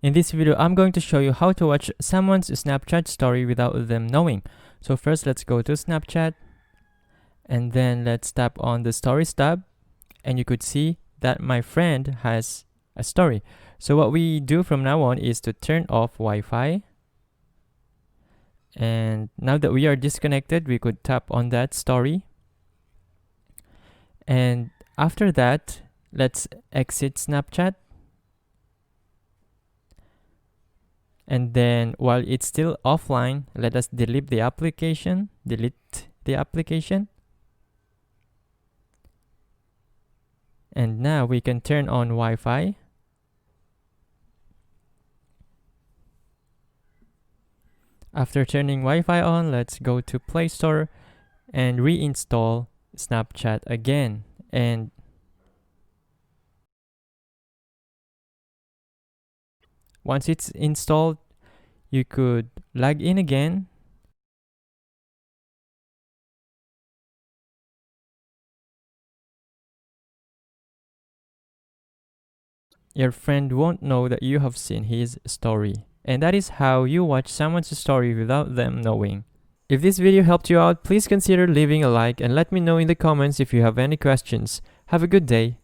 In this video, I'm going to show you how to watch someone's Snapchat story without them knowing. So first, let's go to Snapchat, and then let's tap on the Stories tab, and you could see that my friend has a story. So what we do from now on is to turn off Wi-Fi. And now that we are disconnected, we could tap on that story. And after that, let's exit Snapchat. And then while it's still offline, let us delete the application. And now we can turn on Wi-Fi. After turning Wi-Fi on, let's go to Play Store and reinstall Snapchat again. And once it's installed, you could log in again. Your friend won't know that you have seen his story. And that is how you watch someone's story without them knowing. If this video helped you out, please consider leaving a like and let me know in the comments if you have any questions. Have a good day.